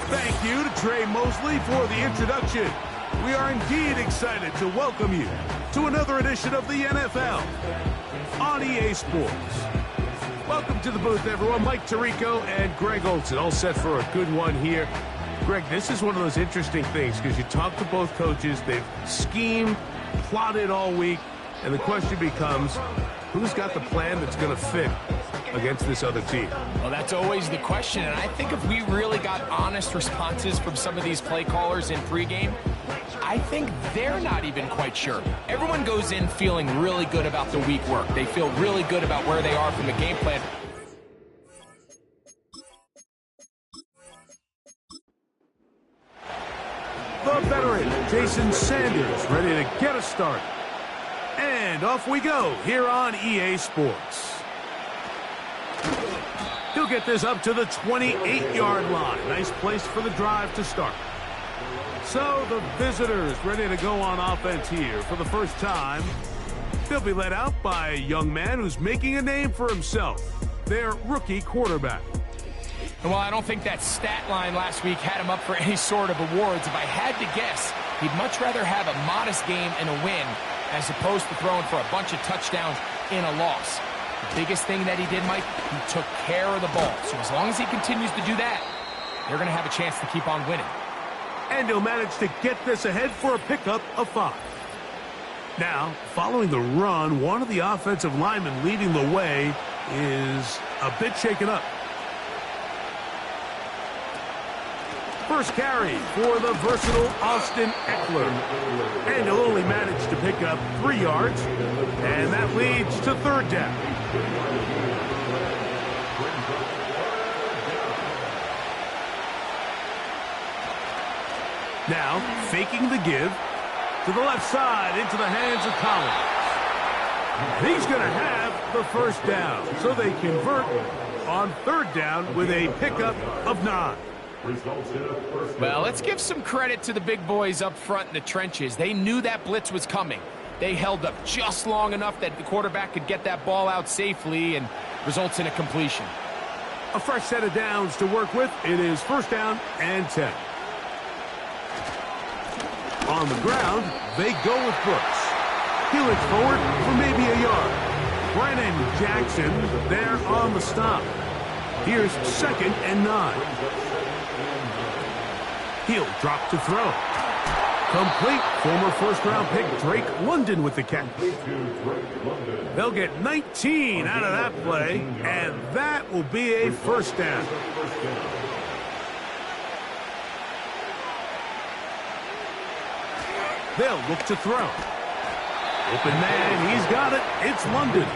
Thank you to Trey Mosley for the introduction. We are indeed excited to welcome you to another edition of the NFL on EA Sports. Welcome to the booth, everyone. Mike Tirico and Greg Olson, all set for a good one here. Greg, this is one of those interesting things because you talk to both coaches. They've schemed, plotted all week, and the question becomes, who's got the plan that's going to fit against this other team? Well, that's always the question, and I think if we really got honest responses from some of these play callers in pregame, I think they're not even quite sure. Everyone goes in feeling really good about the week work. They feel really good about where they are from the game plan. The veteran, Jason Sanders, ready to get us started. And off we go here on EA Sports. He'll get this up to the 28-yard line. Nice place for the drive to start. So the visitors ready to go on offense here for the first time. They'll be led out by a young man who's making a name for himself, their rookie quarterback. And while I don't think that stat line last week had him up for any sort of awards, if I had to guess, he'd much rather have a modest game and a win as opposed to throwing for a bunch of touchdowns in a loss. The biggest thing that he did, Mike, he took care of the ball. So as long as he continues to do that, they're going to have a chance to keep on winning. And he'll manage to get this ahead for a pickup of 5. Now, following the run, one of the offensive linemen leading the way is a bit shaken up. First carry for the versatile Austin Eckler. And he'll only manage to pick up 3 yards. And that leads to 3rd down. Now, faking the give to the left side into the hands of Collins. And he's going to have the first down. So they convert on 3rd down with a pickup of 9. Well, let's give some credit to the big boys up front in the trenches. They knew that blitz was coming. They held up just long enough that the quarterback could get that ball out safely and results in a completion. A fresh set of downs to work with. It is 1st down and 10. On the ground, they go with Brooks. He looks forward for maybe a yard. Brennan Jackson there on the stop. Here's 2nd and 9. He'll drop to throw. Complete. Former 1st-round pick Drake London with the catch. They'll get 19 out of that play, and that will be a 1st down. They'll look to throw. Open man, he's got it. It's London.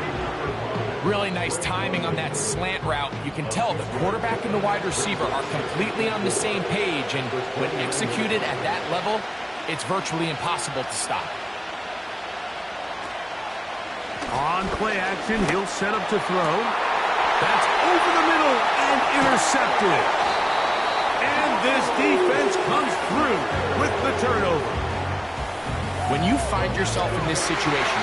Really nice timing on that slant route. You can tell the quarterback and the wide receiver are completely on the same page, and when executed at that level, it's virtually impossible to stop. On play action, he'll set up to throw. That's over the middle and intercepted. And this defense comes through with the turnover. When you find yourself in this situation,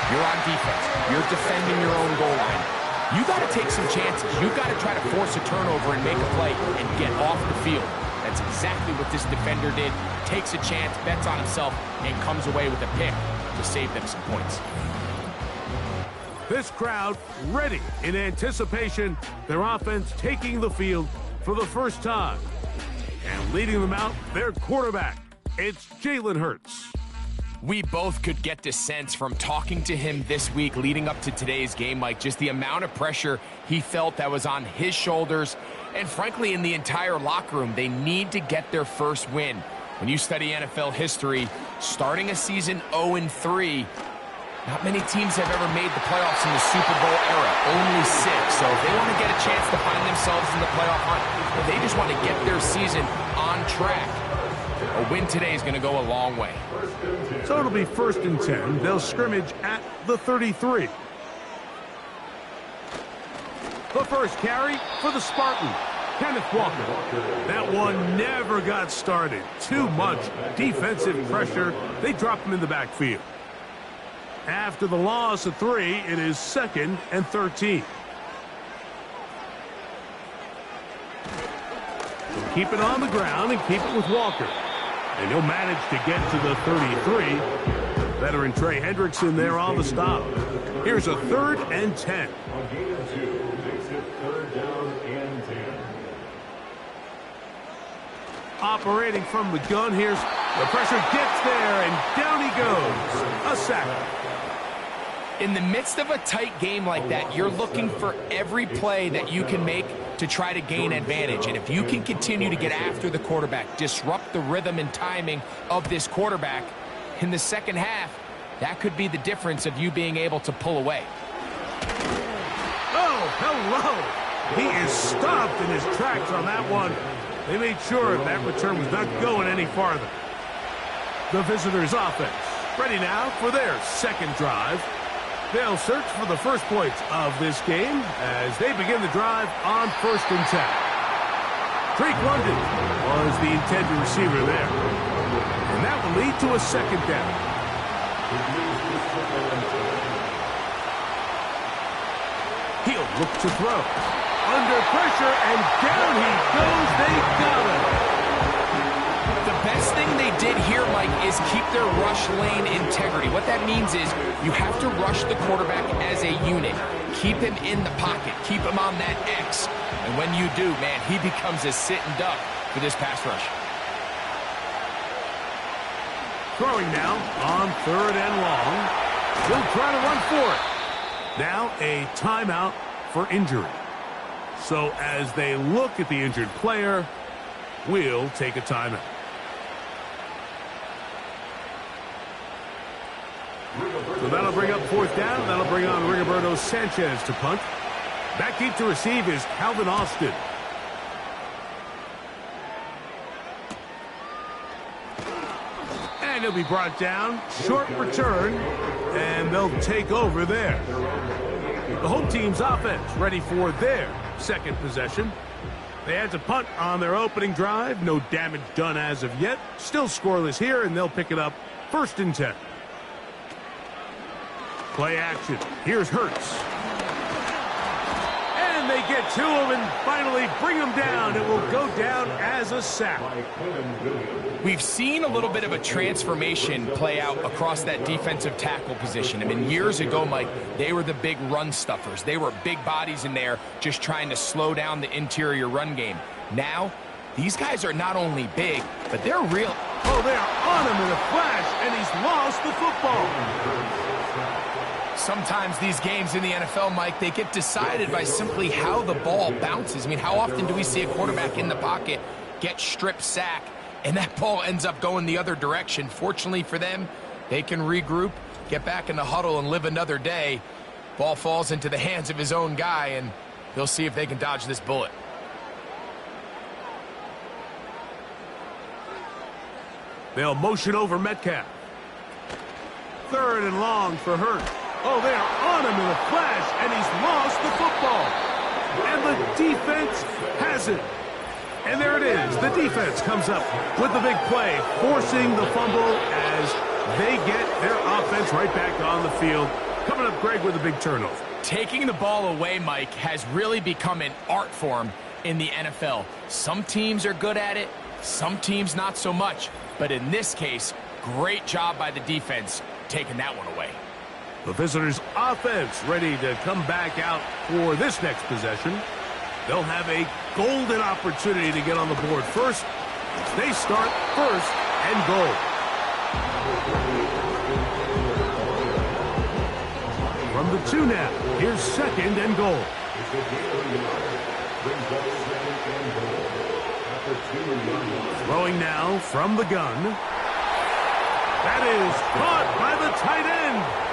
you're on defense, you're defending your own goal line, you got to take some chances. You've got to try to force a turnover and make a play and get off the field. That's exactly what this defender did. Takes a chance, bets on himself, and comes away with a pick to save them some points. This crowd ready in anticipation. Their offense taking the field for the first time. And leading them out, their quarterback. It's Jalen Hurts. We both could get the sense from talking to him this week leading up to today's game, Mike, just the amount of pressure he felt that was on his shoulders. And frankly, in the entire locker room, they need to get their first win. When you study NFL history, starting a season 0-3, not many teams have ever made the playoffs in the Super Bowl era, only 6. So if they want to get a chance to find themselves in the playoff hunt, if they just want to get their season on track, a win today is going to go a long way. So it'll be 1st and 10. They'll scrimmage at the 33. The first carry for the Spartan, Kenneth Walker. That one never got started. Too much defensive pressure. They dropped him in the backfield. After the loss of 3, it is 2nd and 13. keep it on the ground and keep it with Walker. And he'll manage to get to the 33. Veteran Trey Hendrickson there on the stop. Here's a 3rd and 10. Operating from the gun, here's the pressure, gets there, and down he goes. A sack. In the midst of a tight game like that, you're looking for every play that you can make to try to gain advantage. And if you can continue to get after the quarterback, disrupt the rhythm and timing of this quarterback in the second half, that could be the difference of you being able to pull away. Oh, hello. He is stopped in his tracks on that one. They made sure that return was not going any farther. The visitors' offense ready now for their second drive. They'll search for the first points of this game as they begin the drive on 1st and 10. Drake London was the intended receiver there. And that will lead to a 2nd down. He'll look to throw. Under pressure, and down he goes. They got him. The best thing they did here, Mike, is keep their rush lane integrity. What that means is you have to rush the quarterback as a unit. Keep him in the pocket. Keep him on that X. And when you do, man, he becomes a sitting duck for this pass rush. Throwing now on 3rd and long. He'll try to run for it. Now a timeout for injury. So as they look at the injured player, we'll take a timeout. So that'll bring up 4th down. That'll bring on Rigoberto Sanchez to punt. Back deep to receive is Calvin Austin. And he'll be brought down. Short return. And they'll take over there. The home team's offense ready for their second possession. They had to punt on their opening drive. No damage done as of yet. Still scoreless here, and they'll pick it up 1st and 10. Play action. Here's Hurts. And they get to him and finally bring him down. It will go down as a sack. We've seen a little bit of a transformation play out across that defensive tackle position. I mean, years ago, Mike, they were the big run stuffers. They were big bodies in there just trying to slow down the interior run game. Now, these guys are not only big, but they're real. Oh, they are on him in a flash, and he's lost the football. Sometimes these games in the NFL, Mike, they get decided by simply how the ball bounces. I mean, how often do we see a quarterback in the pocket get strip sack, and that ball ends up going the other direction? Fortunately for them, they can regroup, get back in the huddle, and live another day. Ball falls into the hands of his own guy, and they'll see if they can dodge this bullet. They'll motion over Metcalf. 3rd and long for Hurts. Oh, they are on him in a flash, and he's lost the football. And the defense has it. And there it is. The defense comes up with the big play, forcing the fumble as they get their offense right back on the field. Coming up, Greg, with a big turnover. Taking the ball away, Mike, has really become an art form in the NFL. Some teams are good at it, some teams not so much. But in this case, great job by the defense taking that one away. The visitors' offense ready to come back out for this next possession. They'll have a golden opportunity to get on the board first. They start 1st and goal. From the 2 now, here's 2nd and goal. Throwing now from the gun. That is caught by the tight end.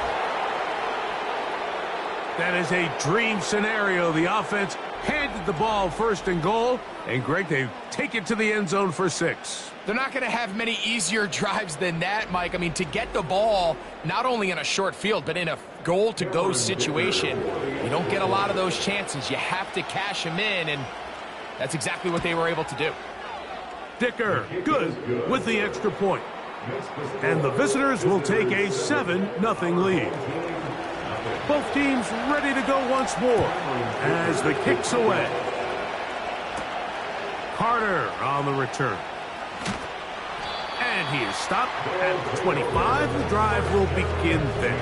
That is a dream scenario. The offense handed the ball 1st and goal. And, Greg, they take it to the end zone for 6. They're not going to have many easier drives than that, Mike. I mean, to get the ball not only in a short field, but in a goal-to-go situation, you don't get a lot of those chances. You have to cash them in, and that's exactly what they were able to do. Dicker, good with the extra point. And the visitors will take a 7-0 lead. Both teams ready to go once more as the kick's away. Carter on the return. And he is stopped at the 25. The drive will begin there.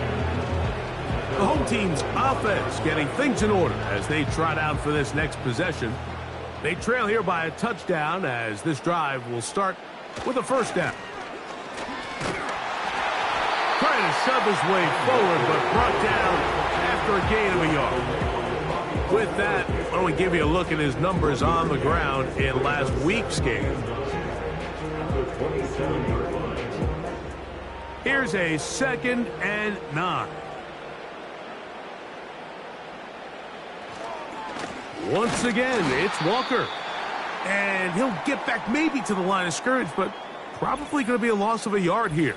The home team's offense getting things in order as they trot out for this next possession. They trail here by a touchdown as this drive will start with a first down. Trying to shove his way forward, but brought down after a gain of a yard. With that, why don't we give you a look at his numbers on the ground in last week's game. Here's a 2nd and 9. Once again, it's Walker. And he'll get back maybe to the line of scrimmage, but probably going to be a loss of a yard here.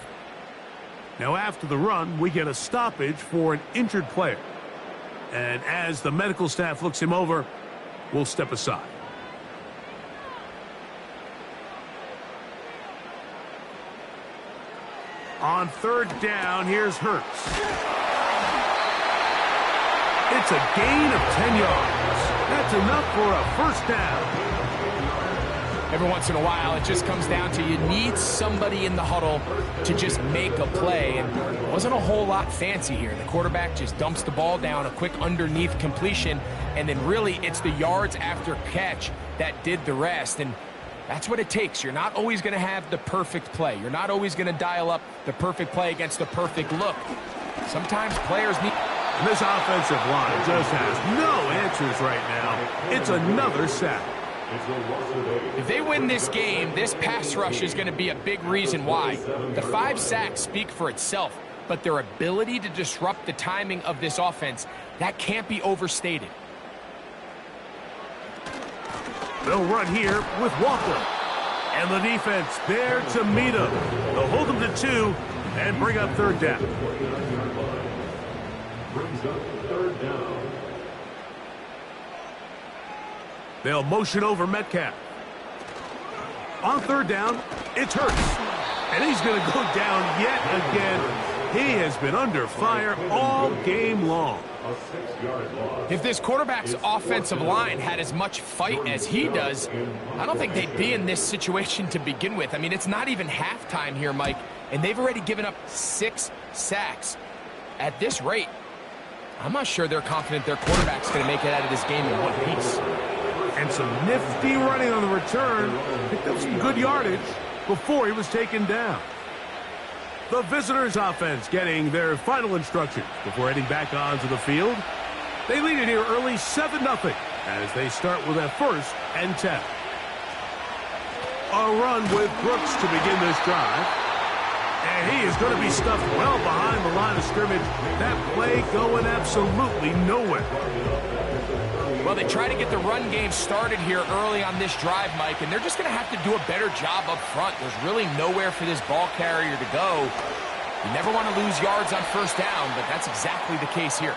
Now, after the run, we get a stoppage for an injured player. And as the medical staff looks him over, we'll step aside. On 3rd down, here's Hurts. It's a gain of 10 yards. That's enough for a first down. Every once in a while, it just comes down to you need somebody in the huddle to just make a play. And it wasn't a whole lot fancy here. The quarterback just dumps the ball down, a quick underneath completion, and then really it's the yards after catch that did the rest. And that's what it takes. You're not always going to have the perfect play. You're not always going to dial up the perfect play against the perfect look. Sometimes players need... And this offensive line just has no answers right now. It's another sack. If they win this game, this pass rush is going to be a big reason why. The 5 sacks speak for itself, but their ability to disrupt the timing of this offense, that can't be overstated. They'll run here with Walker. And the defense there to meet him. They'll hold him to 2 and bring up 3rd down. Brings up 3rd down. They'll motion over Metcalf. On 3rd down, it's Hurts. And he's going to go down yet again. He has been under fire all game long. If this quarterback's offensive line had as much fight as he does, I don't think they'd be in this situation to begin with. I mean, it's not even halftime here, Mike, and they've already given up 6 sacks. At this rate, I'm not sure they're confident their quarterback's going to make it out of this game in one piece. And some nifty running on the return. Picked up some good yardage before he was taken down. The visitors' offense getting their final instructions before heading back onto the field. They lead it here early 7-0 as they start with a 1st and 10. A run with Brooks to begin this drive. And he is going to be stuffed well behind the line of scrimmage. That play going absolutely nowhere. Well, they try to get the run game started here early on this drive, Mike, and they're just going to have to do a better job up front. There's really nowhere for this ball carrier to go. You never want to lose yards on 1st down, but that's exactly the case here.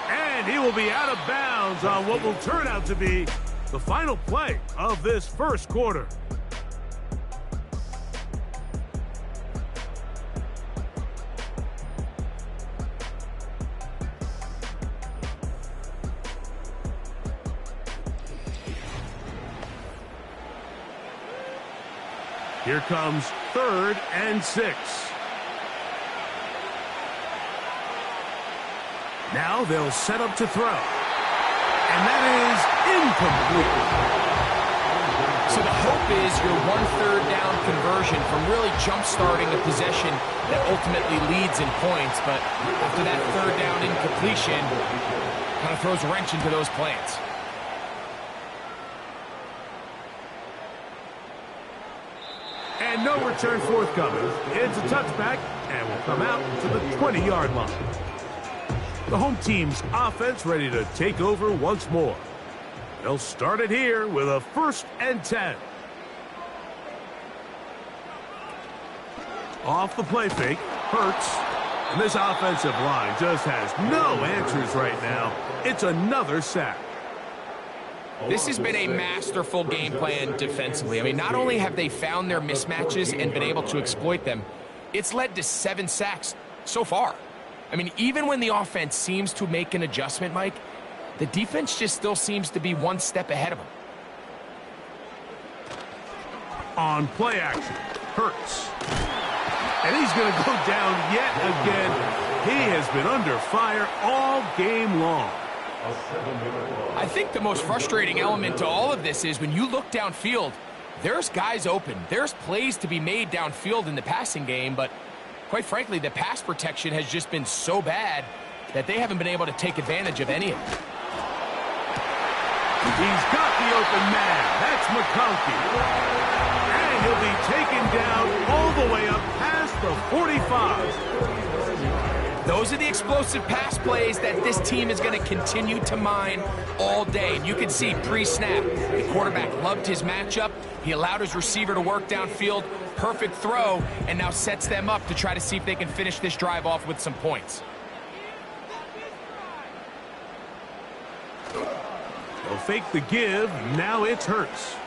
And he will be out of bounds on what will turn out to be the final play of this 1st quarter. Here comes 3rd and 6. Now they'll set up to throw. And that is incomplete. So the hope is your 1/3 down conversion from really jump-starting a possession that ultimately leads in points. But after that 3rd down incompletion, kind of throws a wrench into those plans. And no return forthcoming. It's a touchback and will come out to the 20-yard line. The home team's offense ready to take over once more. They'll start it here with a 1st and 10. Off the play fake, Hurts. And this offensive line just has no answers right now. It's another sack. This has been a masterful game plan defensively. I mean, not only have they found their mismatches and been able to exploit them, it's led to 7 sacks so far. I mean, even when the offense seems to make an adjustment, Mike, the defense just still seems to be one step ahead of them. On play action, Hurts. And he's going to go down yet again. He has been under fire all game long. I think the most frustrating element to all of this is when you look downfield, there's guys open. There's plays to be made downfield in the passing game, but quite frankly, the pass protection has just been so bad that they haven't been able to take advantage of any of it. He's got the open man. That's McConkey. And he'll be taken down all the way up past the 45. Those are the explosive pass plays that this team is going to continue to mine all day. And you can see pre-snap, the quarterback loved his matchup. He allowed his receiver to work downfield. Perfect throw, and now sets them up to try to see if they can finish this drive off with some points. They'll fake the give. Now it's Hurts.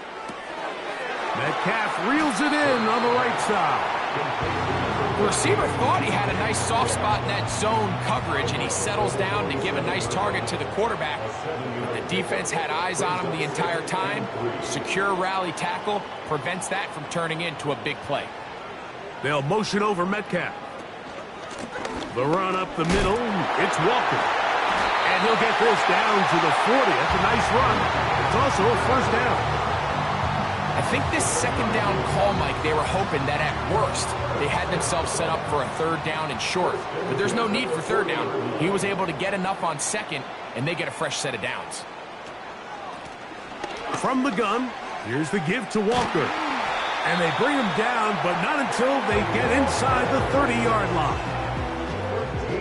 Metcalf reels it in on the right side. The receiver thought he had a nice soft spot in that zone coverage, and he settles down to give a nice target to the quarterback. The defense had eyes on him the entire time. Secure rally tackle prevents that from turning into a big play. They'll motion over Metcalf. The run up the middle. It's Walker. And he'll get this down to the 40. That's a nice run. It's also a first down. I think this second down call, Mike, they were hoping that at worst they had themselves set up for a third down and short. But there's no need for third down. He was able to get enough on second, and they get a fresh set of downs. From the gun, here's the give to Walker. And they bring him down, but not until they get inside the 30-yard line.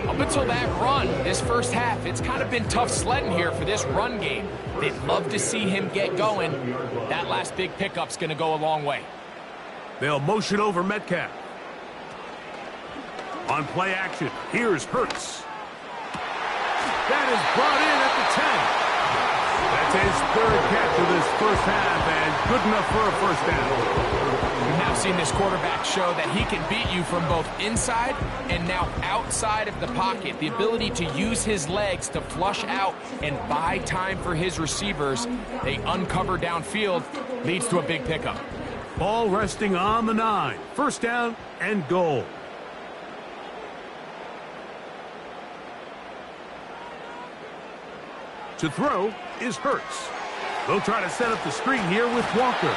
Up until that run, this first half, it's kind of been tough sledding here for this run game. They'd love to see him get going. That last big pickup's going to go a long way. They'll motion over Metcalf. On play action, here's Hurts. That is brought in at the 10. That's his third catch of this first half, and good enough for a first down. We've now seen this quarterback show that he can beat you from both inside and now outside of the pocket. The ability to use his legs to flush out and buy time for his receivers. They uncover downfield, leads to a big pickup. Ball resting on the 9. First down and goal. To throw is Hurts. They'll try to set up the screen here with Walker.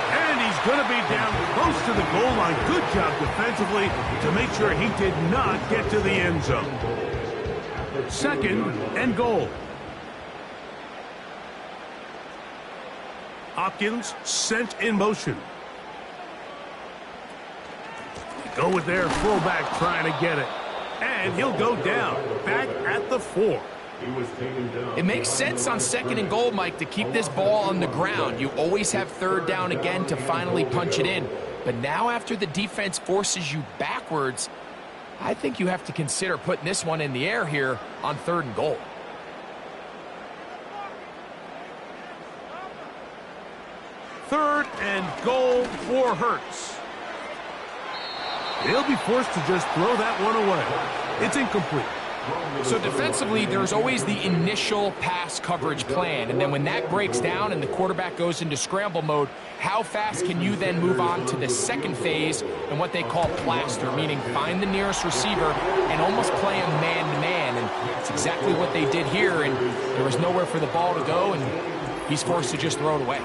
And he's going to be down close to the goal line. Good job defensively to make sure he did not get to the end zone. Second and goal. Hopkins sent in motion. Go with their fullback trying to get it. And he'll go down back at the 4. It makes sense on second and goal, Mike, to keep this ball on the ground. You always have third down again to finally punch it in. But now after the defense forces you backwards, I think you have to consider putting this one in the air here on third and goal. Third and goal for Hurts. He'll be forced to just throw that one away. It's incomplete. So defensively, there's always the initial pass coverage plan, and then when that breaks down and the quarterback goes into scramble mode, how fast can you then move on to the second phase and what they call plaster, meaning find the nearest receiver and almost play him man-to-man, and it's exactly what they did here, and there was nowhere for the ball to go, and he's forced to just throw it away.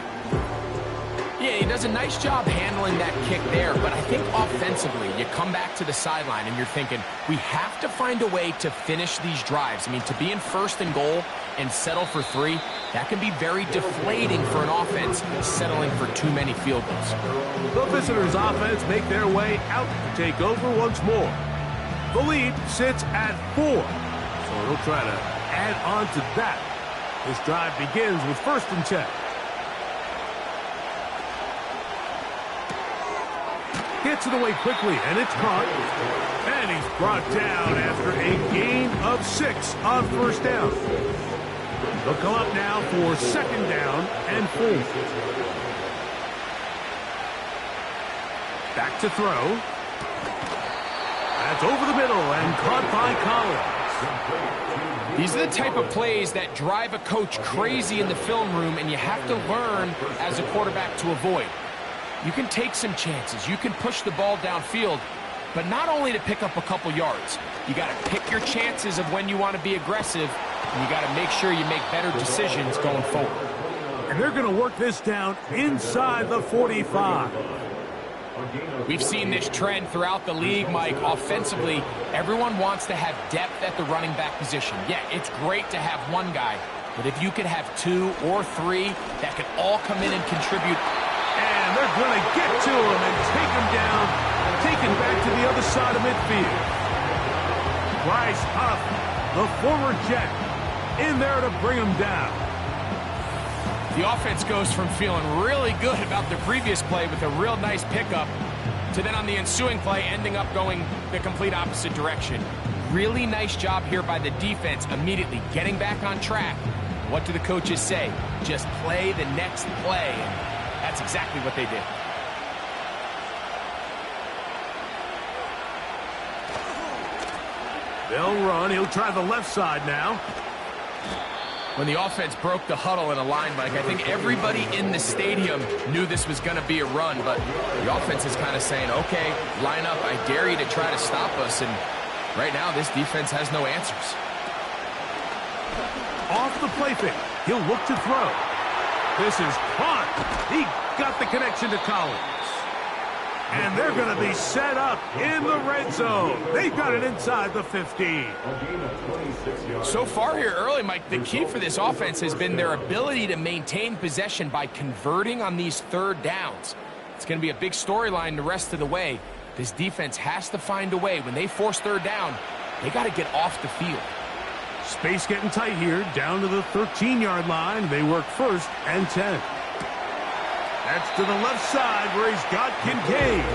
Yeah, he does a nice job handling that kick there, but I think offensively, you come back to the sideline and you're thinking, we have to find a way to finish these drives. I mean, to be in first and goal and settle for 3, that can be very deflating for an offense settling for too many field goals. The visitors' offense make their way out to take over once more. The lead sits at 4, so they'll try to add on to that. This drive begins with 1st and 10. Gets it away quickly, and it's caught. And he's brought down after a gain of 6 on first down. They'll come up now for 2nd down and 4. Back to throw. That's over the middle and caught by Collins. These are the type of plays that drive a coach crazy in the film room, and you have to learn as a quarterback to avoid. You can take some chances. You can push the ball downfield, but not only to pick up a couple yards. You got to pick your chances of when you want to be aggressive, and you got to make sure you make better decisions going forward. And they're going to work this down inside the 45. We've seen this trend throughout the league, Mike. Offensively, everyone wants to have depth at the running back position. Yeah, it's great to have one guy, but if you could have two or three that could all come in and contribute. And they're going to get to him and take him down, take him back to the other side of midfield. Bryce Huff, the former Jet, in there to bring him down. The offense goes from feeling really good about the previous play with a real nice pickup to then on the ensuing play ending up going the complete opposite direction. Really nice job here by the defense immediately getting back on track. What do the coaches say? Just play the next play, and that's exactly what they did. They'll run. He'll try the left side now. When the offense broke the huddle in a line, Mike, I think everybody in the stadium knew this was going to be a run, but the offense is kind of saying, okay, line up, I dare you to try to stop us, and right now this defense has no answers. Off the play fake, he'll look to throw. This is caught. He got the connection to Collins. And they're going to be set up in the red zone. They've got it inside the 15. So far here early, Mike, the key for this offense has been their ability to maintain possession by converting on these third downs. It's going to be a big storyline the rest of the way. This defense has to find a way. When they force third down, they got to get off the field. Space getting tight here, down to the 13-yard line. They work 1st and 10. That's to the left side where he's got Kincaid.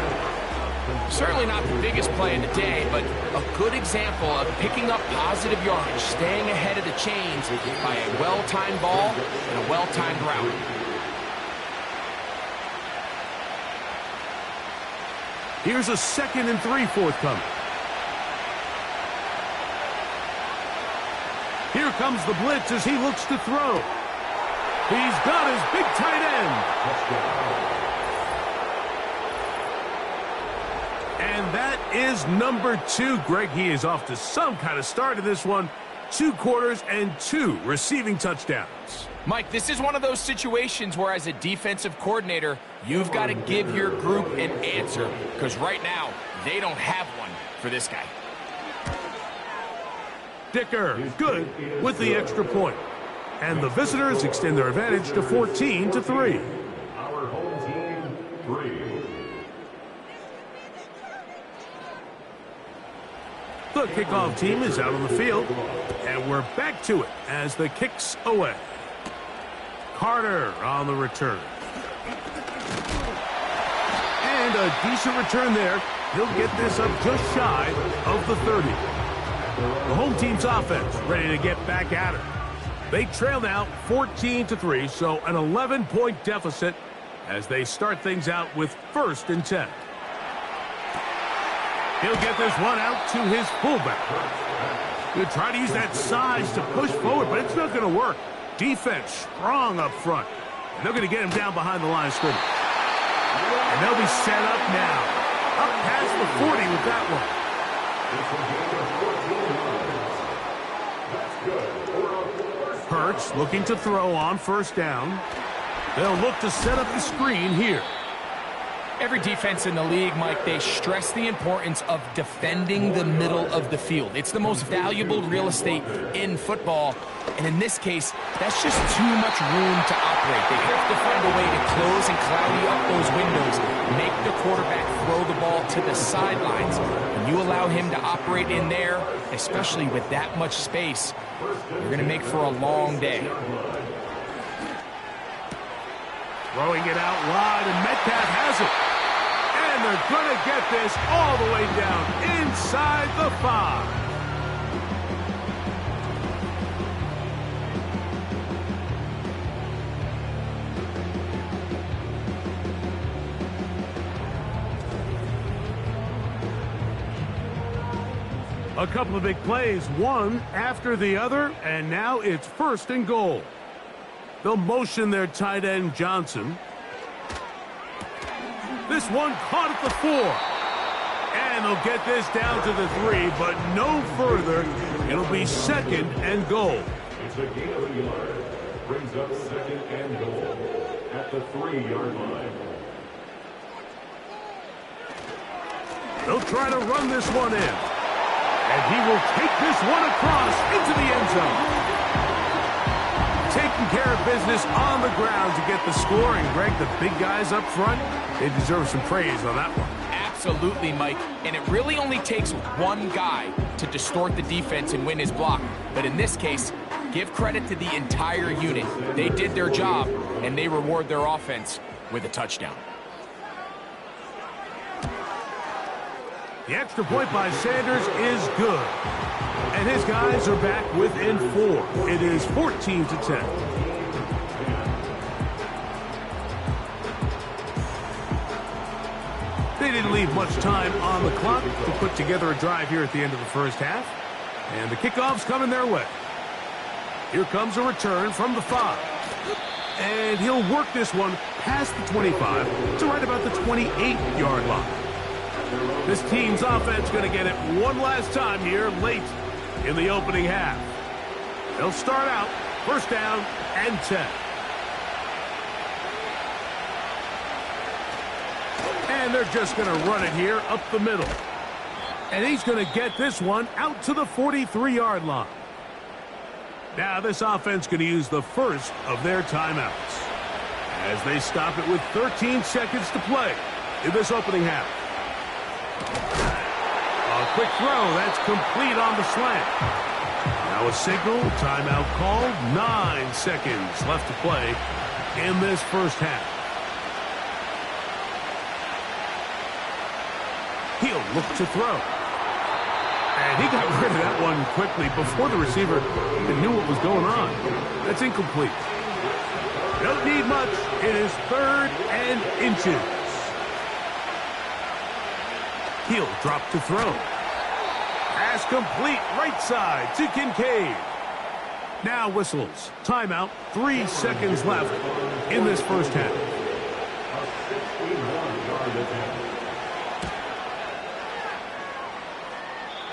Certainly not the biggest play in the day, but a good example of picking up positive yardage, staying ahead of the chains by a well-timed ball and a well-timed route. Here's a 2nd and 3 forthcoming. Here comes the blitz as he looks to throw. He's got his big tight end. And that is number 2. Greg, he is off to some kind of start in this one. 2 quarters and 2 receiving touchdowns. Mike, this is one of those situations where as a defensive coordinator, you've got to give your group an answer, because right now, they don't have one for this guy. Dicker, good with the extra point. And the visitors extend their advantage to 14-3. Our home team, 3. The kickoff team is out on the field, and we're back to it as the kick's away. Carter on the return. And a decent return there. He'll get this up just shy of the 30. The home team's offense ready to get back at it. They trail now 14-3, so an 11-point deficit as they start things out with 1st and 10. He'll get this one out to his fullback. He'll try to use that size to push forward, but it's not going to work. Defense strong up front. And they're going to get him down behind the line of scrimmage. And they'll be set up now. Up past the 40 with that one. Hurts looking to throw on 1st down. They'll look to set up the screen here. Every defense in the league, Mike, they stress the importance of defending the middle of the field. It's the most valuable real estate in football. And in this case, that's just too much room to operate. They have to find a way to close and cloudy up those windows, make the quarterback throw the ball to the sidelines. When you allow him to operate in there, especially with that much space, you're going to make for a long day. Throwing it out wide, and Metcalf has it. And they're going to get this all the way down inside the 5. A couple of big plays, one after the other, and now it's 1st and goal. They'll motion their tight end, Johnson. This one caught at the 4. And they'll get this down to the 3, but no further. It'll be 2nd and goal. It's a gain of a yard. Brings up 2nd and goal at the 3-yard line. They'll try to run this one in. And he will take this one across into the end zone. Taking care of business on the ground to get the score. And, Greg, the big guys up front, they deserve some praise on that one. Absolutely, Mike. And it really only takes one guy to distort the defense and win his block. But in this case, give credit to the entire unit. They did their job, and they reward their offense with a touchdown. The extra point by Sanders is good. And his guys are back within 4. It is 14-10. They didn't leave much time on the clock to put together a drive here at the end of the first half. And the kickoff's coming their way. Here comes a return from the 5. And he'll work this one past the 25 to right about the 28-yard line. This team's offense going to get it one last time here late in the opening half. They'll start out first down and 10. And they're just going to run it here up the middle. And he's going to get this one out to the 43-yard line. Now this offense going to use the first of their timeouts as they stop it with 13 seconds to play in this opening half. A quick throw. That's complete on the slant. Now a signal. Timeout called. 9 seconds left to play in this first half. He'll look to throw. And he got rid of that one quickly before the receiver even knew what was going on. That's incomplete. Don't need much. It is 3rd and inches. He'll drop to throw. Pass complete right side to Kincaid. Now whistles. Timeout. 3 seconds left in this first half.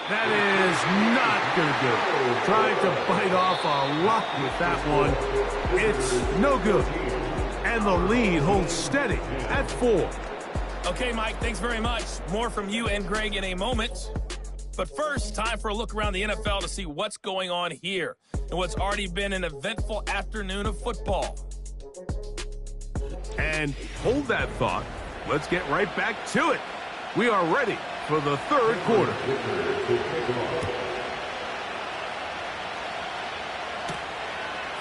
That is not going to do it. Trying to bite off a lot with that one. It's no good. And the lead holds steady at 4. Okay, Mike, thanks very much. More from you and Greg in a moment. But first, time for a look around the NFL to see what's going on here and what's already been an eventful afternoon of football. And hold that thought. Let's get right back to it. We are ready for the third quarter.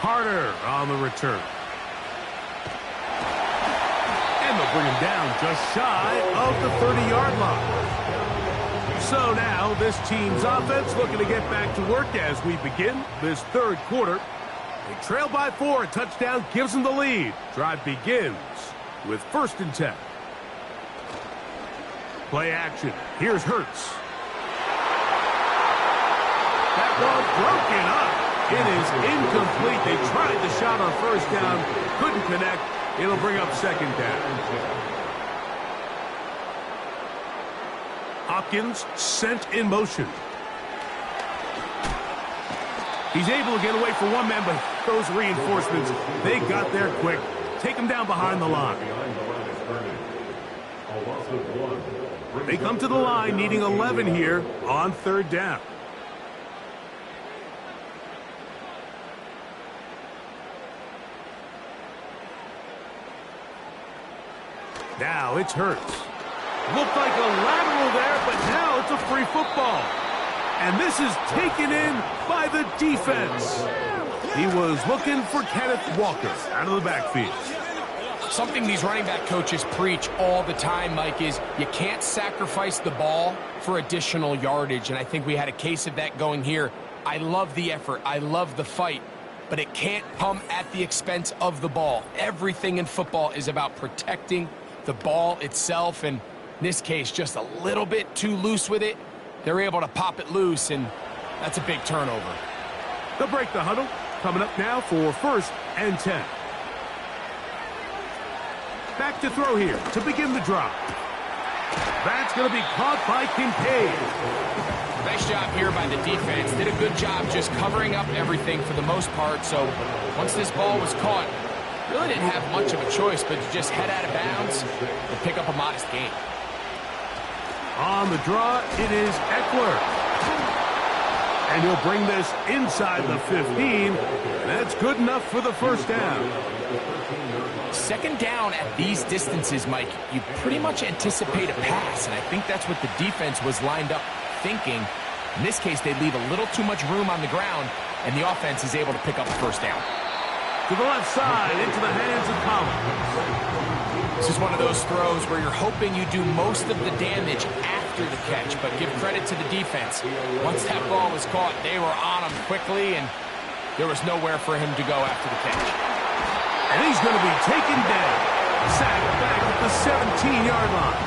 Carter on the return. And they'll bring him down just shy of the 30-yard line. So now this team's offense looking to get back to work as we begin this third quarter. They trail by 4. A touchdown gives them the lead. Drive begins with 1st and 10. Play action. Here's Hurts. That ball broken up. It is incomplete. They tried the shot on first down. Couldn't connect. It'll bring up 2nd down. Hopkins sent in motion. He's able to get away from one man, but those reinforcements, they got there quick. Take him down behind the line. They come to the line needing 11 here on 3rd down. Now it's Hurts. Looked like a lateral there, but now it's a free football. And this is taken in by the defense. He was looking for Kenneth Walker out of the backfield. Something these running back coaches preach all the time, Mike, is you can't sacrifice the ball for additional yardage. And I think we had a case of that going here. I love the effort. I love the fight. But it can't come at the expense of the ball. Everything in football is about protecting the ball itself. And in this case, just a little bit too loose with it. They're able to pop it loose, and that's a big turnover. They'll break the huddle. Coming up now for 1st and 10. Back to throw here to begin the drop. That's going to be caught by Kincaid. Nice job here by the defense. Did a good job just covering up everything for the most part. So once this ball was caught, really didn't have much of a choice but to just head out of bounds and pick up a modest gain. On the draw, it is Eckler. And he'll bring this inside the 15. That's good enough for the first down. Second down at these distances, Mike, you pretty much anticipate a pass, and I think that's what the defense was lined up thinking. In this case, they leave a little too much room on the ground, and the offense is able to pick up the first down. To the left side, into the hands of Collins. This is one of those throws where you're hoping you do most of the damage after the catch, but give credit to the defense. Once that ball was caught, they were on him quickly, and there was nowhere for him to go after the catch. And he's going to be taken down. Sacked back at the 17-yard line.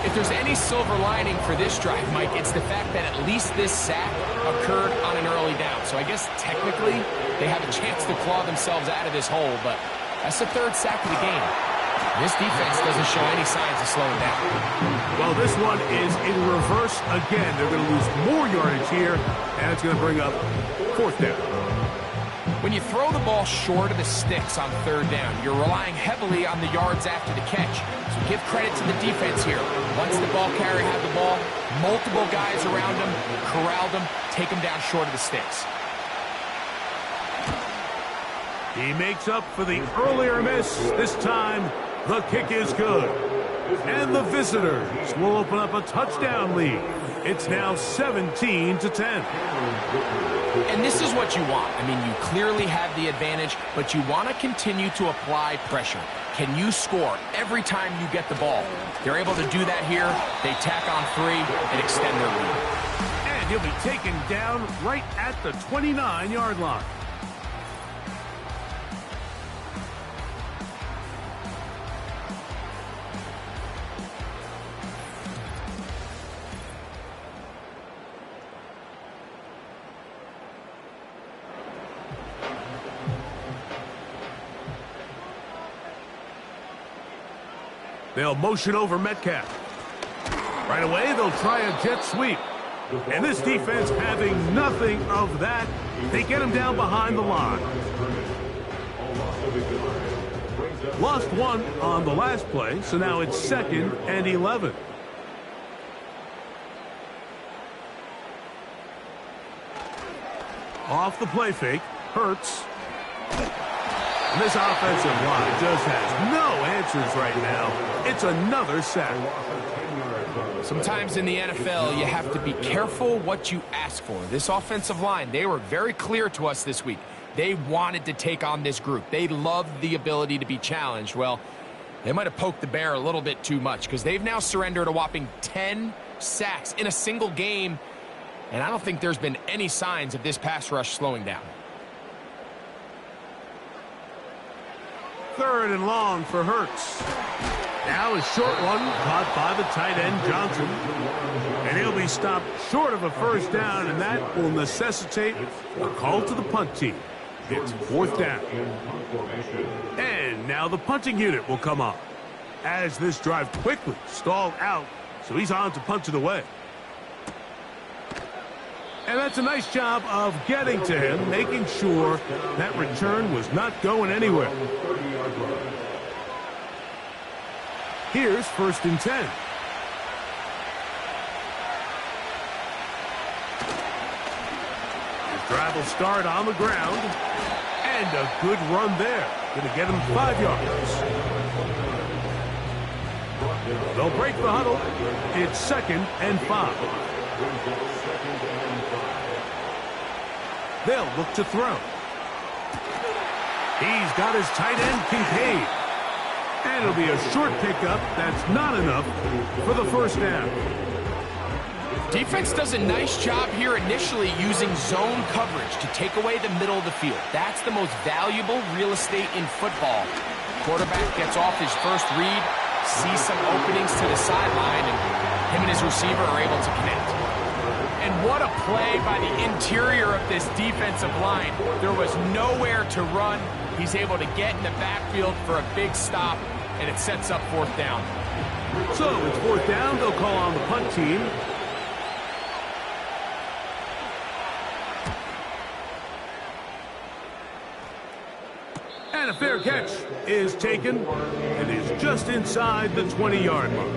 If there's any silver lining for this drive, Mike, it's the fact that at least this sack occurred on an early down. So I guess technically they have a chance to claw themselves out of this hole, but that's the third sack of the game. This defense doesn't show any signs of slowing down. Well, this one is in reverse again. They're going to lose more yardage here, and it's going to bring up fourth down. When you throw the ball short of the sticks on third down, you're relying heavily on the yards after the catch. So give credit to the defense here. Once the ball carrier had the ball, multiple guys around him, corralled him, take him down short of the sticks. He makes up for the earlier miss. This time, the kick is good. And the visitors will open up a touchdown lead. It's now 17-10. And this is what you want. I mean, you clearly have the advantage, but you want to continue to apply pressure. Can you score every time you get the ball? They're able to do that here. They tack on 3 and extend their lead. And he'll be taken down right at the 29-yard line. They'll motion over Metcalf. Right away, they'll try a jet sweep. And this defense having nothing of that, they get him down behind the line. Lost one on the last play, so now it's 2nd and 11. Off the play fake, Hurts. And this offensive line just has no answers right now. It's another sack. Sometimes in the NFL, you have to be careful what you ask for. This offensive line, they were very clear to us this week. They wanted to take on this group. They loved the ability to be challenged. Well, they might have poked the bear a little bit too much because they've now surrendered a whopping 10 sacks in a single game, and I don't think there's been any signs of this pass rush slowing down. 3rd and long for Hurts. Now a short one caught by the tight end Johnson. And he'll be stopped short of a first down, and that will necessitate a call to the punt team. It's 4th down. And now the punting unit will come on as this drive quickly stalled out, so he's on to punch it away. And that's a nice job of getting to him, making sure that return was not going anywhere. Here's 1st and 10. His drive will start on the ground. And a good run there. Going to get him 5 yards. They'll break the huddle. It's 2nd and 5. They'll look to throw. He's got his tight end, Kincaid. And it'll be a short pickup. That's not enough for the first down. Defense does a nice job here initially using zone coverage to take away the middle of the field. That's the most valuable real estate in football. Quarterback gets off his first read, sees some openings to the sideline, and him and his receiver are able to connect. And And what a play by the interior of this defensive line. There was nowhere to run. He's able to get in the backfield for a big stop, and it sets up 4th down. So it's 4th down. They'll call on the punt team. And a fair catch is taken. It is just inside the 20-yard line.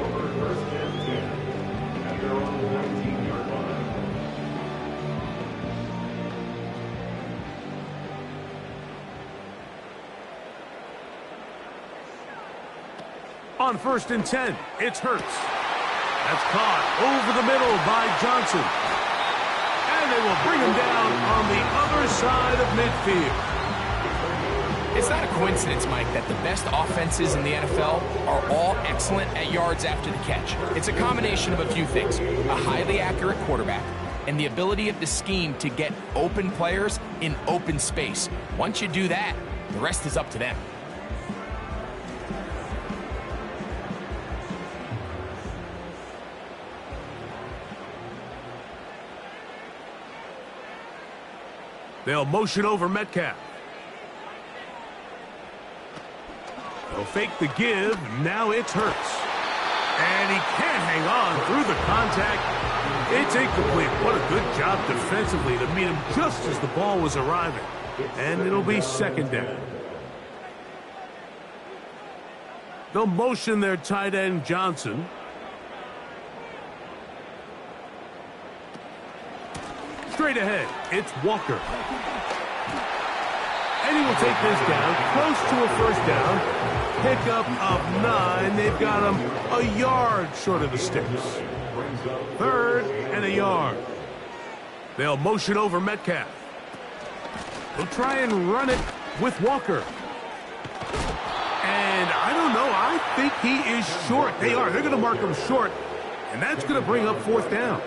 On 1st and 10, it's Hurts. That's caught over the middle by Johnson. And they will bring him down on the other side of midfield. It's not a coincidence, Mike, that the best offenses in the NFL are all excellent at yards after the catch. It's a combination of a few things: a highly accurate quarterback and the ability of the scheme to get open players in open space. Once you do that, the rest is up to them. They'll motion over Metcalf. They'll fake the give. Now it's Hurts. And he can't hang on through the contact. It's incomplete. What a good job defensively to meet him just as the ball was arriving. And it'll be 2nd down. They'll motion their tight end Johnson. Straight ahead, it's Walker. And he will take this down, close to a 1st down. Pickup of 9. They've got him a yard short of the sticks. 3rd and a yard. They'll motion over Metcalf. They'll try and run it with Walker. And I don't know, I think he is short. They are. They're going to mark him short. And that's going to bring up 4th down.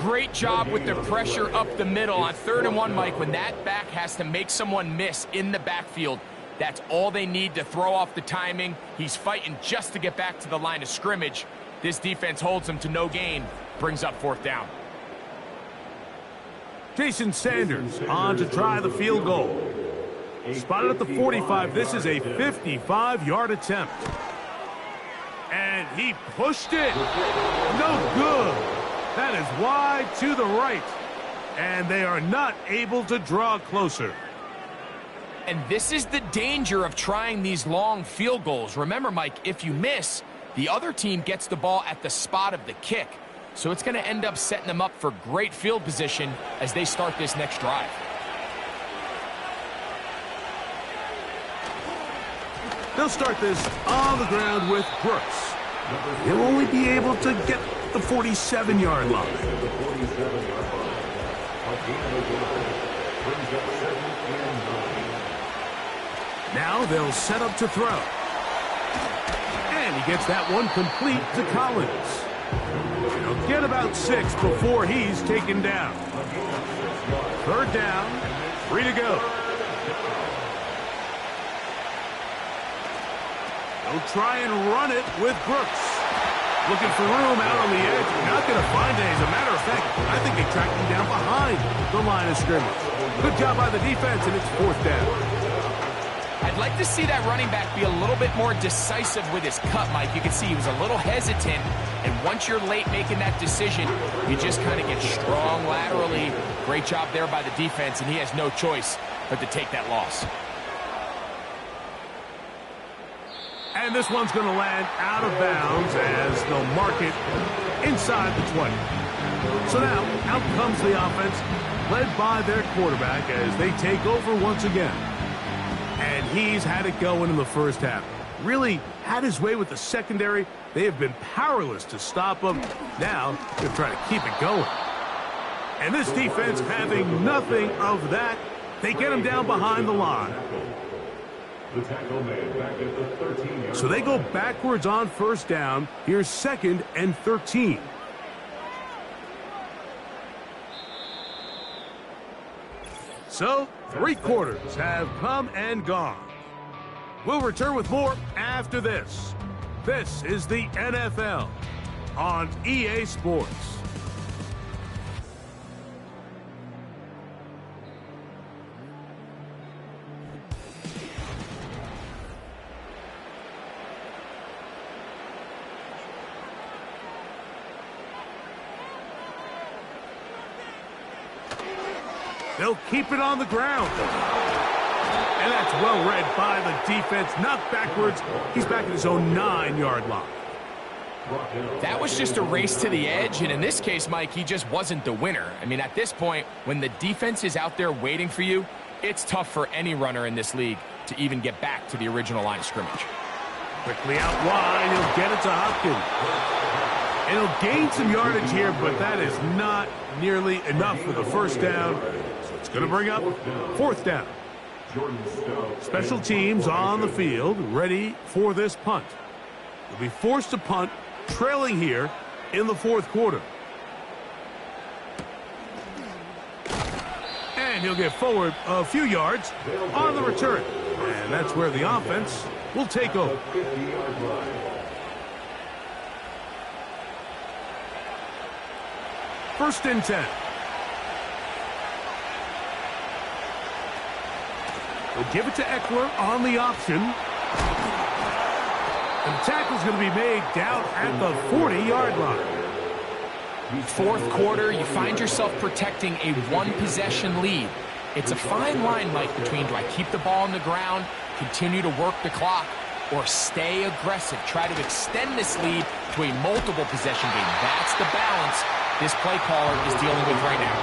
Great job with the pressure up the middle on 3rd and 1, Mike. When that back has to make someone miss in the backfield, that's all they need to throw off the timing. He's fighting just to get back to the line of scrimmage. This defense holds him to no gain, brings up 4th down. Jason Sanders on to try the field goal. Spotted at the 45. This is a 55-yard attempt. And he pushed it. No good. That is wide to the right. And they are not able to draw closer. And this is the danger of trying these long field goals. Remember, Mike, if you miss, the other team gets the ball at the spot of the kick. So it's going to end up setting them up for great field position as they start this next drive. They'll start this on the ground with Brooks. He'll only be able to get the 47-yard line. Now they'll set up to throw. And he gets that one complete to Collins. He'll get about 6 before he's taken down. 3rd down, 3 to go. They'll try and run it with Brooks. Looking for room out on the edge. Not going to find it. As a matter of fact, I think they tracked him down behind the line of scrimmage. Good job by the defense, and it's 4th down. I'd like to see that running back be a little bit more decisive with his cut, Mike. You can see he was a little hesitant, and once you're late making that decision, you just kind of get strong laterally. Great job there by the defense, and he has no choice but to take that loss. And this one's going to land out of bounds as they'll mark it inside the 20. So now, out comes the offense, led by their quarterback as they take over once again. And he's had it going in the first half. Really had his way with the secondary. They have been powerless to stop him. Now, they're trying to keep it going. And this defense having nothing of that, they get him down behind the line. So they go backwards on 1st down. Here's 2nd and 13. So, 3 quarters have come and gone. We'll return with more after this. This is the NFL on EA Sports. They'll keep it on the ground. And that's well read by the defense. Knocked backwards. He's back at his own 9-yard line. That was just a race to the edge, and in this case, Mike, he just wasn't the winner. I mean, at this point, when the defense is out there waiting for you, it's tough for any runner in this league to even get back to the original line of scrimmage. Quickly out wide, he'll get it to Hopkins. And he'll gain some yardage here, but that is not nearly enough for the first down. So it's going to bring up 4th down. Special teams on the field, ready for this punt. They'll be forced to punt, trailing here in the 4th quarter. And he'll get forward a few yards on the return. And that's where the offense will take over. First and 10. They'll give it to Eckler on the option. And the tackle's going to be made down at the 40-yard line. 4th quarter, you find yourself protecting a 1-possession lead. It's a fine line, Mike, between do I keep the ball on the ground, continue to work the clock, or stay aggressive, try to extend this lead to a multiple possession game. That's the balance this play caller is dealing with right now.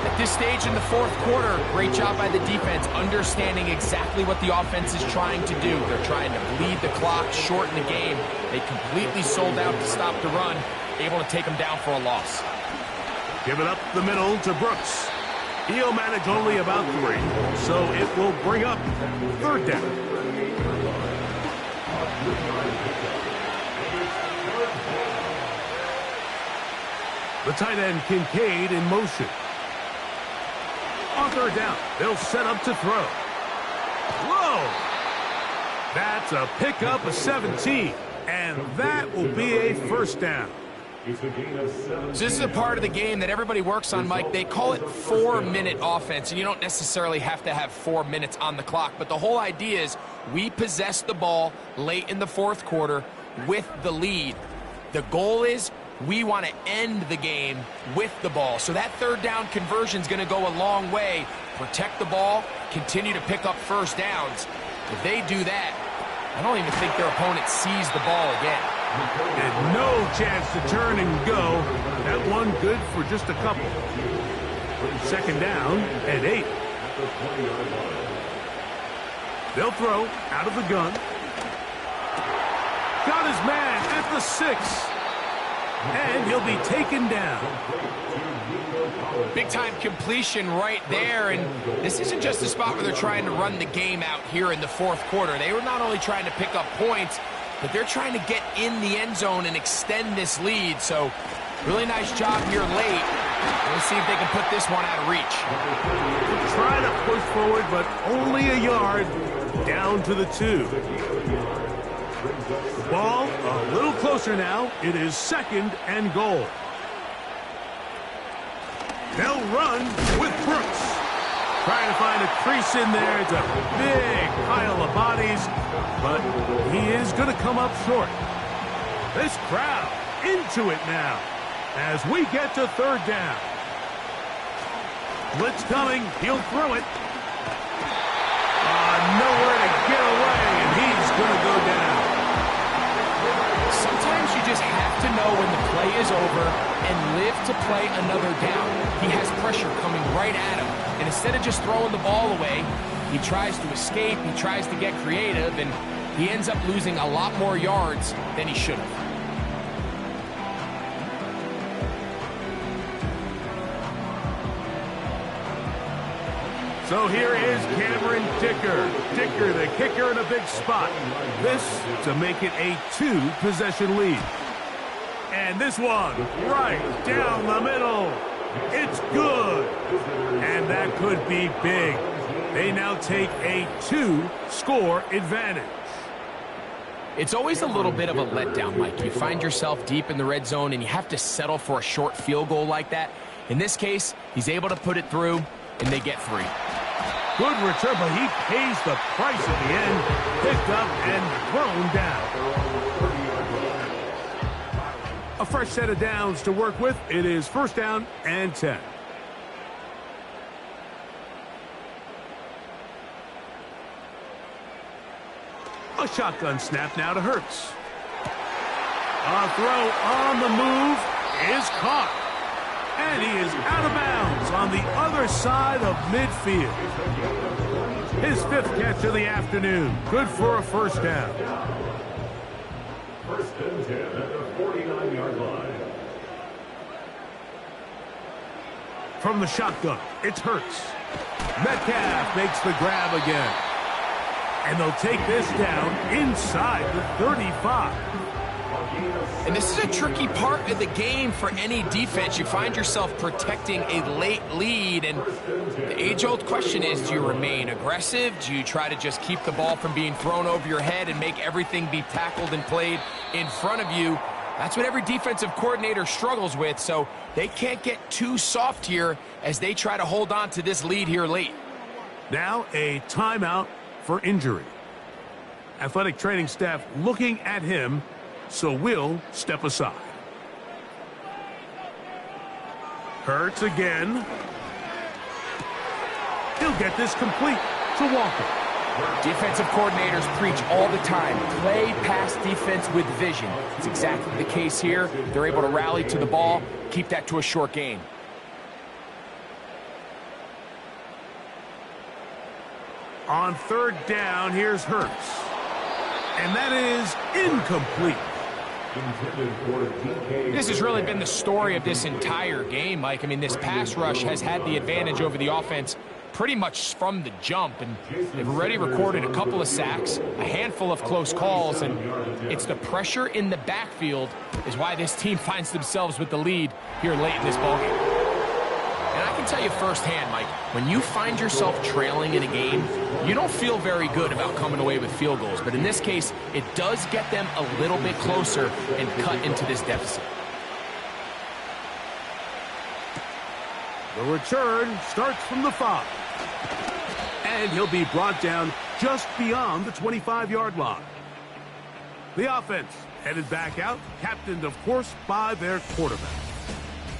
At this stage in the 4th quarter, great job by the defense, understanding exactly what the offense is trying to do. They're trying to bleed the clock, shorten the game. They completely sold out to stop the run, able to take them down for a loss. Give it up the middle to Brooks. He'll manage only about 3, so it will bring up 3rd down. The tight end Kincaid in motion. On 3rd down, they'll set up to throw. Whoa! That's a pickup of 17, and that will be a 1st down. So this is a part of the game that everybody works on, Mike. They call it 4-minute offense, and you don't necessarily have to have 4 minutes on the clock. But the whole idea is we possess the ball late in the 4th quarter with the lead. The goal is we want to end the game with the ball. So that 3rd down conversion is going to go a long way. Protect the ball, continue to pick up 1st downs. If they do that, I don't even think their opponent sees the ball again. And no chance to turn and go. That one good for just a couple. 2nd down and 8. They'll throw out of the gun. Got his man at the 6. And he'll be taken down. Big-time completion right there, and this isn't just a spot where they're trying to run the game out here in the 4th quarter. They were not only trying to pick up points, but they're trying to get in the end zone and extend this lead. So, really nice job here late. We'll see if they can put this one out of reach. Try to push forward, but only a yard down to the 2. Ball a little closer now. It is 2nd and goal. They'll run with Brooks. Trying to find a crease in there. It's a big pile of bodies, but he is going to come up short. This crowd into it now as we get to 3rd down. Blitz coming. He'll throw it. Nowhere to get away, and he's going to go down. Sometimes you just have to know when the play is over and live to play another down. He has pressure coming right at him, and instead of just throwing the ball away, he tries to escape, he tries to get creative, and he ends up losing a lot more yards than he should have. So here is Cameron Dicker. Dicker, the kicker, in a big spot. This to make it a 2-possession lead. And this one right down the middle. It's good. And that could be big. They now take a 2-score advantage. It's always a little bit of a letdown, Mike. You find yourself deep in the red zone and you have to settle for a short field goal like that. In this case, he's able to put it through, and they get 3. Good return, but he pays the price at the end. Picked up and thrown down. A fresh set of downs to work with. It is 1st down and 10. A shotgun snap now to Hurts. A throw on the move is caught. And he is out of bounds on the other side of midfield. His 5th catch of the afternoon. Good for a first down. First and 10 at the 49-yard line. From the shotgun, it's Hurts. Metcalf makes the grab again. And they'll take this down inside the 35. And this is a tricky part of the game for any defense. You find yourself protecting a late lead, and the age-old question is, do you remain aggressive? Do you try to just keep the ball from being thrown over your head and make everything be tackled and played in front of you? That's what every defensive coordinator struggles with, so they can't get too soft here as they try to hold on to this lead here late. Now a timeout for injury. Athletic training staff looking at him, so we'll step aside. Hurts again. He'll get this complete to Walker. Defensive coordinators preach all the time, play pass defense with vision. It's exactly the case here. They're able to rally to the ball, keep that to a short gain. On 3rd down, here's Hurts. And that is incomplete. This has really been the story of this entire game, Mike. I mean, this pass rush has had the advantage over the offense pretty much from the jump, and they've already recorded a couple of sacks, a handful of close calls, and it's the pressure in the backfield is why this team finds themselves with the lead here late in this ballgame. And I can tell you firsthand, Mike, when you find yourself trailing in a game, you don't feel very good about coming away with field goals. But in this case, it does get them a little bit closer and cut into this deficit. The return starts from the 5. And he'll be brought down just beyond the 25-yard line. The offense headed back out, captained, of course, by their quarterback.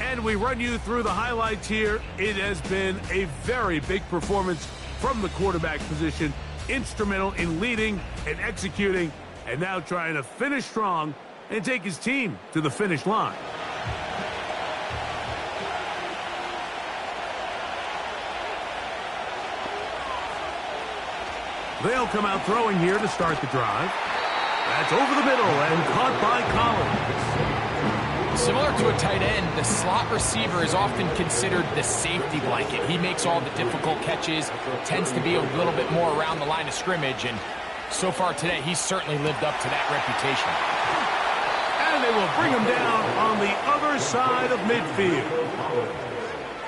And we run you through the highlights here. It has been a very big performance from the quarterback position, instrumental in leading and executing, and now trying to finish strong and take his team to the finish line. They'll come out throwing here to start the drive. That's over the middle and caught by Collins. Similar to a tight end, the slot receiver is often considered the safety blanket. He makes all the difficult catches, tends to be a little bit more around the line of scrimmage, and so far today, he's certainly lived up to that reputation. And they will bring him down on the other side of midfield.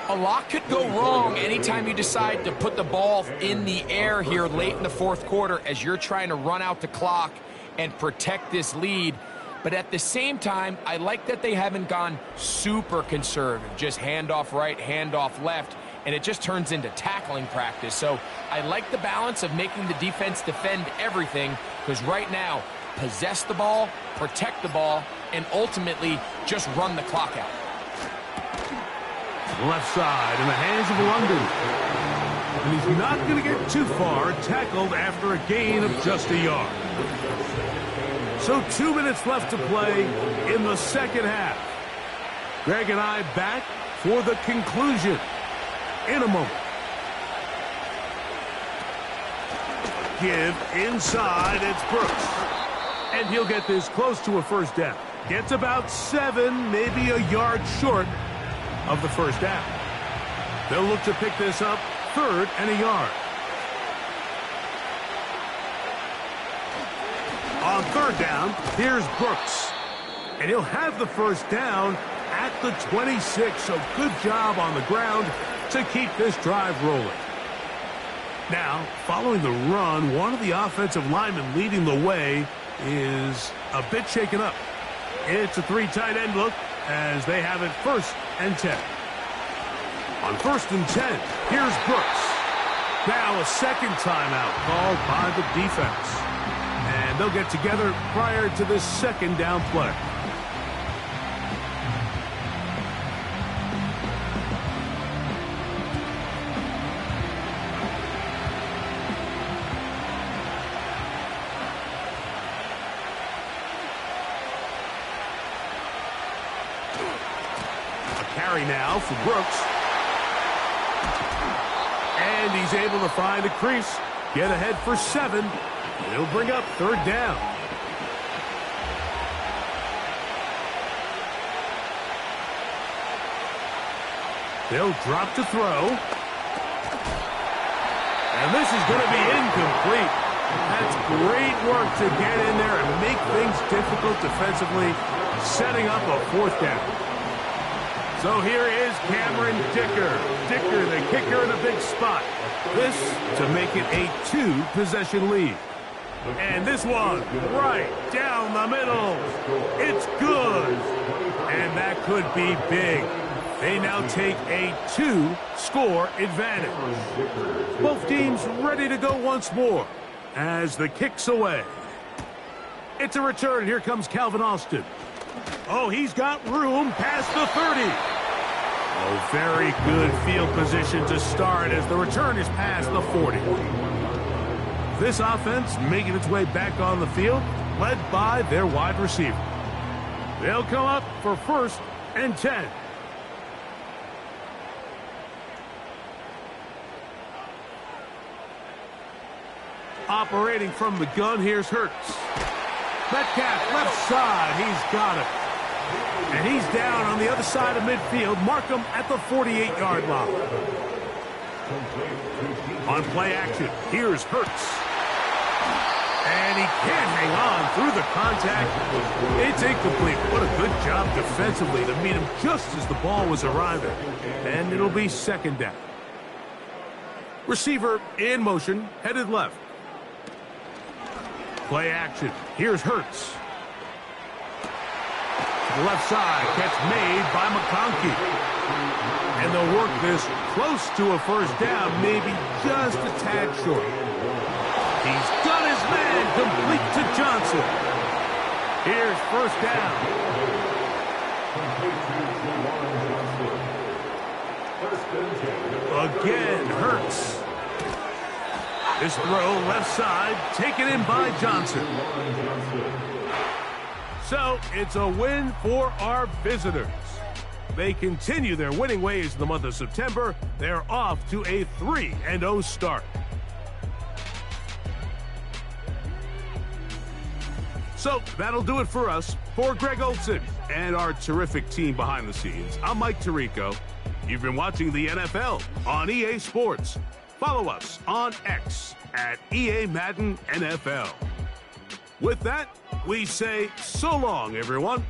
A lot could go wrong anytime you decide to put the ball in the air here late in the 4th quarter as you're trying to run out the clock and protect this lead. But at the same time, I like that they haven't gone super conservative, just handoff right, handoff left, and it just turns into tackling practice. So I like the balance of making the defense defend everything, because right now, possess the ball, protect the ball, and ultimately just run the clock out. Left side in the hands of London. And he's not going to get too far, tackled after a gain of just a yard. So 2 minutes left to play in the 2nd half. Greg and I back for the conclusion in a moment. Give inside, it's Brooks. And he'll get this close to a first down. Gets about 7, maybe a yard short of the first down. They'll look to pick this up 3rd and a yard. On 3rd down, here's Brooks. And he'll have the first down at the 26. So good job on the ground to keep this drive rolling. Now, following the run, one of the offensive linemen leading the way is a bit shaken up. It's a 3 tight end look as they have it 1st and 10. On 1st and 10, here's Brooks. Now a 2nd timeout called by the defense. And they'll get together prior to this 2nd down play. carry now for Brooks. And he's able to find a crease. Get ahead for 7. He'll bring up 3rd down. They'll drop to throw. And this is going to be incomplete. That's great work to get in there and make things difficult defensively, setting up a 4th down. So here is Cameron Dicker. Dicker, the kicker, in a big spot. This to make it a 2-possession lead. And this one right down the middle. It's good. And that could be big. They now take a 2-score advantage. Both teams ready to go once more as the kick's away. It's a return. Here comes Calvin Austin. Oh, he's got room past the 30. Oh, very good field position to start as the return is past the 40. This offense making its way back on the field, led by their wide receiver. They'll come up for 1st and 10. Operating from the gun, here's Hurts. Metcalf, left side, he's got it. And he's down on the other side of midfield. Mark him at the 48-yard line. On play action, here's Hurts. And he can't hang on through the contact. It's incomplete. What a good job defensively to meet him just as the ball was arriving. And it'll be 2nd down. Receiver in motion, headed left. Play action. Here's Hurts. To the left side, catch made by McConkey. And they'll work this close to a 1st down, maybe just a tad short. He's got his man complete to Johnson. Here's 1st down. Again, Hurts. This throw left side, taken in by Johnson. So it's a win for our visitors. They continue their winning ways in the month of September. They're off to a 3-0 start. So that'll do it for us. For Greg Olson and our terrific team behind the scenes, I'm Mike Tirico. You've been watching the NFL on EA Sports. Follow us on X at EA Madden NFL. With that, we say so long, everyone.